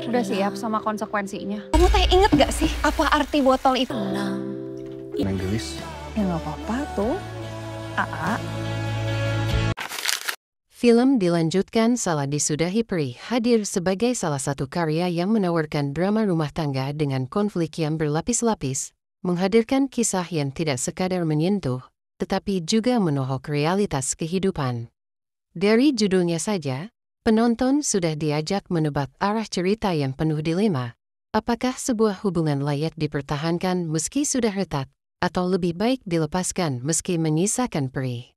Udah siap sama konsekuensinya. Kamu teh inget gak sih apa arti botol itu? Main gelis. Ya nggak apa-apa tuh. Aa. Film dilanjutkan Salah Disudahi Perih hadir sebagai salah satu karya yang menawarkan drama rumah tangga dengan konflik yang berlapis-lapis, menghadirkan kisah yang tidak sekadar menyentuh, tetapi juga menohok realitas kehidupan. Dari judulnya saja, penonton sudah diajak menebak arah cerita yang penuh dilema. Apakah sebuah hubungan layak dipertahankan meski sudah retak, atau lebih baik dilepaskan meski menyisakan perih?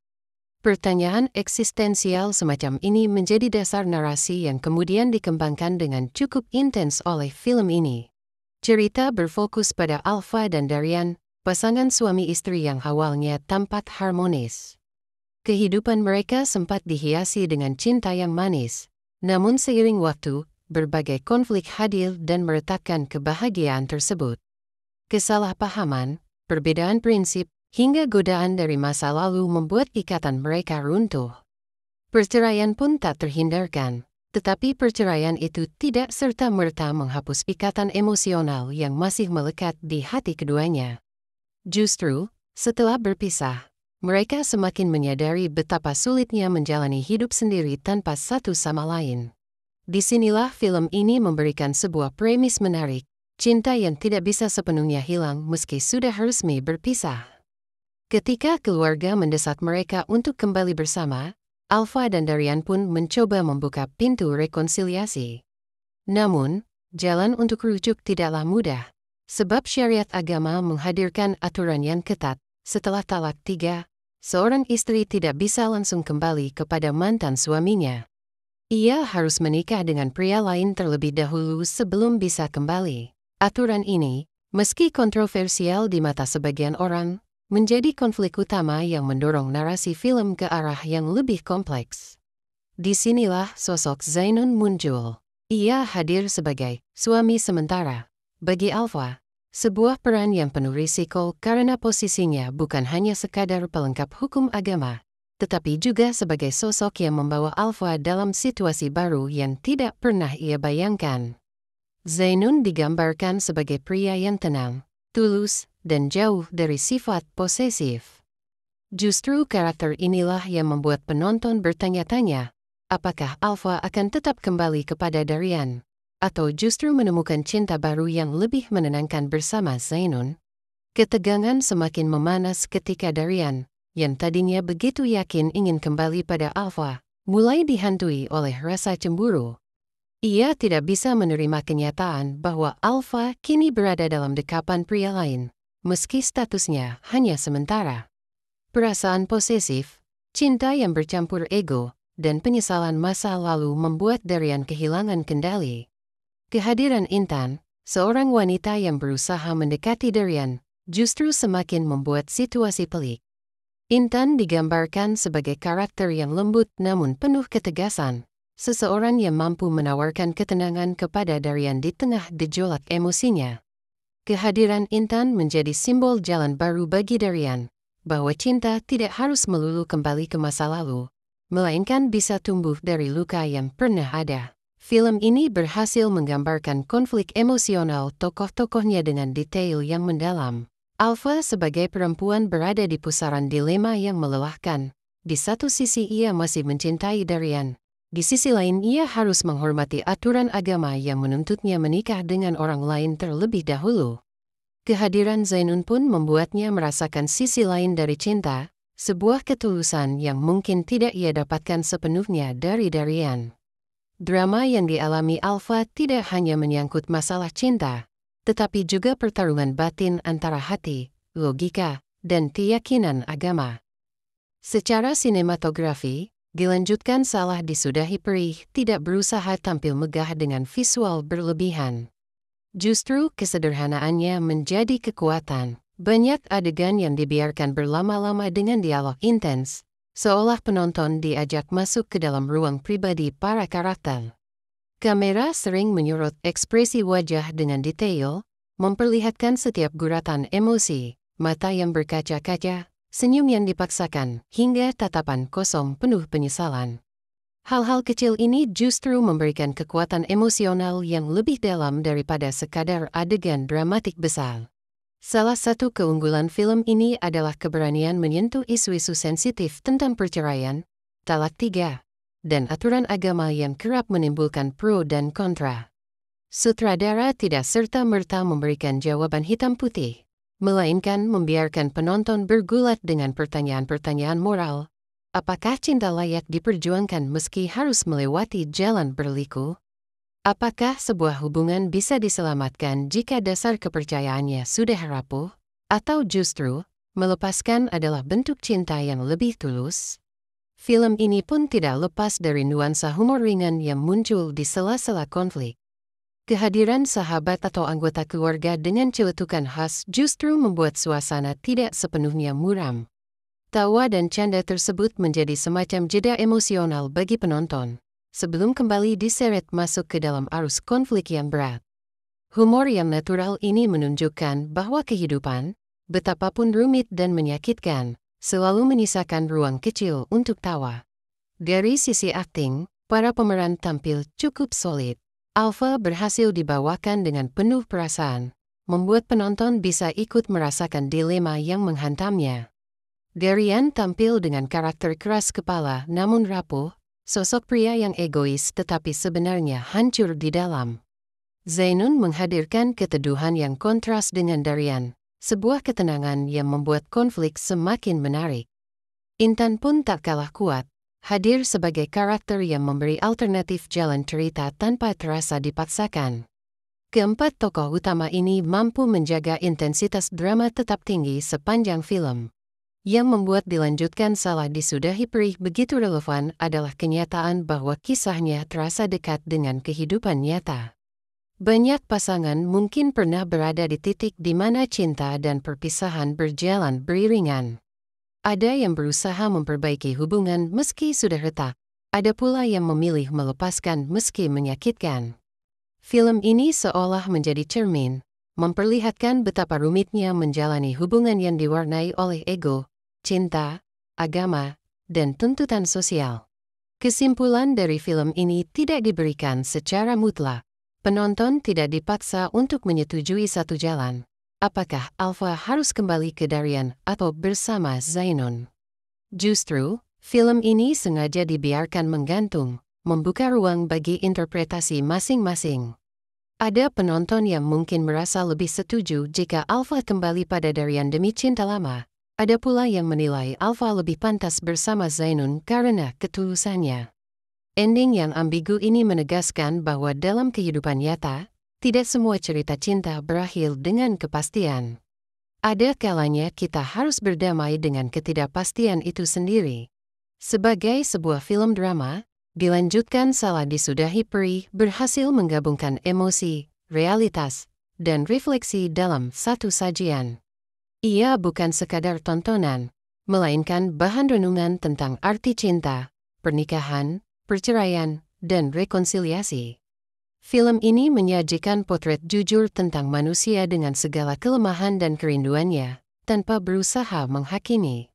Pertanyaan eksistensial semacam ini menjadi dasar narasi yang kemudian dikembangkan dengan cukup intens oleh film ini. Cerita berfokus pada Alfa dan Darian, pasangan suami istri yang awalnya tampak harmonis. Kehidupan mereka sempat dihiasi dengan cinta yang manis, namun seiring waktu, berbagai konflik hadir dan meretakkan kebahagiaan tersebut. Kesalahpahaman, perbedaan prinsip, hingga godaan dari masa lalu membuat ikatan mereka runtuh. Perceraian pun tak terhindarkan, tetapi perceraian itu tidak serta-merta menghapus ikatan emosional yang masih melekat di hati keduanya. Justru, setelah berpisah, mereka semakin menyadari betapa sulitnya menjalani hidup sendiri tanpa satu sama lain. Disinilah film ini memberikan sebuah premis menarik, cinta yang tidak bisa sepenuhnya hilang meski sudah resmi berpisah. Ketika keluarga mendesak mereka untuk kembali bersama, Alfa dan Darian pun mencoba membuka pintu rekonsiliasi. Namun, jalan untuk rujuk tidaklah mudah, sebab syariat agama menghadirkan aturan yang ketat. Setelah talak 3, seorang istri tidak bisa langsung kembali kepada mantan suaminya. Ia harus menikah dengan pria lain terlebih dahulu sebelum bisa kembali. Aturan ini, meski kontroversial di mata sebagian orang, menjadi konflik utama yang mendorong narasi film ke arah yang lebih kompleks. Disinilah sosok Zainun muncul. Ia hadir sebagai suami sementara. Bagi Alfa, sebuah peran yang penuh risiko karena posisinya bukan hanya sekadar pelengkap hukum agama, tetapi juga sebagai sosok yang membawa Alfa dalam situasi baru yang tidak pernah ia bayangkan. Zainun digambarkan sebagai pria yang tenang, tulus, dan jauh dari sifat posesif. Justru karakter inilah yang membuat penonton bertanya-tanya, apakah Alfa akan tetap kembali kepada Darian, atau justru menemukan cinta baru yang lebih menenangkan bersama Zainun? Ketegangan semakin memanas ketika Darian, yang tadinya begitu yakin ingin kembali pada Alfa, mulai dihantui oleh rasa cemburu. Ia tidak bisa menerima kenyataan bahwa Alfa kini berada dalam dekapan pria lain, meski statusnya hanya sementara. Perasaan posesif, cinta yang bercampur ego, dan penyesalan masa lalu membuat Darian kehilangan kendali. Kehadiran Intan, seorang wanita yang berusaha mendekati Darian, justru semakin membuat situasi pelik. Intan digambarkan sebagai karakter yang lembut namun penuh ketegasan, seseorang yang mampu menawarkan ketenangan kepada Darian di tengah gejolak emosinya. Kehadiran Intan menjadi simbol jalan baru bagi Darian, bahwa cinta tidak harus melulu kembali ke masa lalu, melainkan bisa tumbuh dari luka yang pernah ada. Film ini berhasil menggambarkan konflik emosional tokoh-tokohnya dengan detail yang mendalam. Alfa sebagai perempuan berada di pusaran dilema yang melelahkan. Di satu sisi ia masih mencintai Darian, di sisi lain ia harus menghormati aturan agama yang menuntutnya menikah dengan orang lain terlebih dahulu. Kehadiran Zainun pun membuatnya merasakan sisi lain dari cinta, sebuah ketulusan yang mungkin tidak ia dapatkan sepenuhnya dari Darian. Drama yang dialami Alfa tidak hanya menyangkut masalah cinta, tetapi juga pertarungan batin antara hati, logika, dan keyakinan agama. Secara sinematografi, dilanjutkan Salah Disudahi Perih tidak berusaha tampil megah dengan visual berlebihan. Justru kesederhanaannya menjadi kekuatan. Banyak adegan yang dibiarkan berlama-lama dengan dialog intens, seolah penonton diajak masuk ke dalam ruang pribadi para karakter. Kamera sering menyorot ekspresi wajah dengan detail, memperlihatkan setiap guratan emosi, mata yang berkaca-kaca, senyum yang dipaksakan, hingga tatapan kosong penuh penyesalan. Hal-hal kecil ini justru memberikan kekuatan emosional yang lebih dalam daripada sekadar adegan dramatik besar. Salah satu keunggulan film ini adalah keberanian menyentuh isu-isu sensitif tentang perceraian, talak 3, dan aturan agama yang kerap menimbulkan pro dan kontra. Sutradara tidak serta-merta memberikan jawaban hitam putih, melainkan membiarkan penonton bergulat dengan pertanyaan-pertanyaan moral. Apakah cinta layak diperjuangkan meski harus melewati jalan berliku? Apakah sebuah hubungan bisa diselamatkan jika dasar kepercayaannya sudah rapuh? Atau justru, melepaskan adalah bentuk cinta yang lebih tulus? Film ini pun tidak lepas dari nuansa humor ringan yang muncul di sela-sela konflik. Kehadiran sahabat atau anggota keluarga dengan celetukan khas justru membuat suasana tidak sepenuhnya muram. Tawa dan canda tersebut menjadi semacam jeda emosional bagi penonton, sebelum kembali diseret masuk ke dalam arus konflik yang berat. Humor yang natural ini menunjukkan bahwa kehidupan, betapapun rumit dan menyakitkan, selalu menyisakan ruang kecil untuk tawa. Dari sisi akting, para pemeran tampil cukup solid. Alpha berhasil dibawakan dengan penuh perasaan, membuat penonton bisa ikut merasakan dilema yang menghantamnya. Darian tampil dengan karakter keras kepala namun rapuh, sosok pria yang egois tetapi sebenarnya hancur di dalam. Zainun menghadirkan keteduhan yang kontras dengan Darian, sebuah ketenangan yang membuat konflik semakin menarik. Intan pun tak kalah kuat, hadir sebagai karakter yang memberi alternatif jalan cerita tanpa terasa dipaksakan. Keempat tokoh utama ini mampu menjaga intensitas drama tetap tinggi sepanjang film. Yang membuat dilanjutkan Salah Disudahi Perih begitu relevan adalah kenyataan bahwa kisahnya terasa dekat dengan kehidupan nyata. Banyak pasangan mungkin pernah berada di titik di mana cinta dan perpisahan berjalan beriringan. Ada yang berusaha memperbaiki hubungan meski sudah retak, ada pula yang memilih melepaskan meski menyakitkan. Film ini seolah menjadi cermin, memperlihatkan betapa rumitnya menjalani hubungan yang diwarnai oleh ego, cinta, agama, dan tuntutan sosial. Kesimpulan dari film ini tidak diberikan secara mutlak. Penonton tidak dipaksa untuk menyetujui satu jalan. Apakah Alpha harus kembali ke Darian atau bersama Zainun? Justru, film ini sengaja dibiarkan menggantung, membuka ruang bagi interpretasi masing-masing. Ada penonton yang mungkin merasa lebih setuju jika Alpha kembali pada Darian demi cinta lama. Ada pula yang menilai Alpha lebih pantas bersama Zainun karena ketulusannya. Ending yang ambigu ini menegaskan bahwa dalam kehidupan nyata, tidak semua cerita cinta berakhir dengan kepastian. Ada kalanya kita harus berdamai dengan ketidakpastian itu sendiri. Sebagai sebuah film drama, dilanjutkan Salah Disudahi Perih berhasil menggabungkan emosi, realitas, dan refleksi dalam satu sajian. Ia bukan sekadar tontonan, melainkan bahan renungan tentang arti cinta, pernikahan, perceraian, dan rekonsiliasi. Film ini menyajikan potret jujur tentang manusia dengan segala kelemahan dan kerinduannya, tanpa berusaha menghakimi.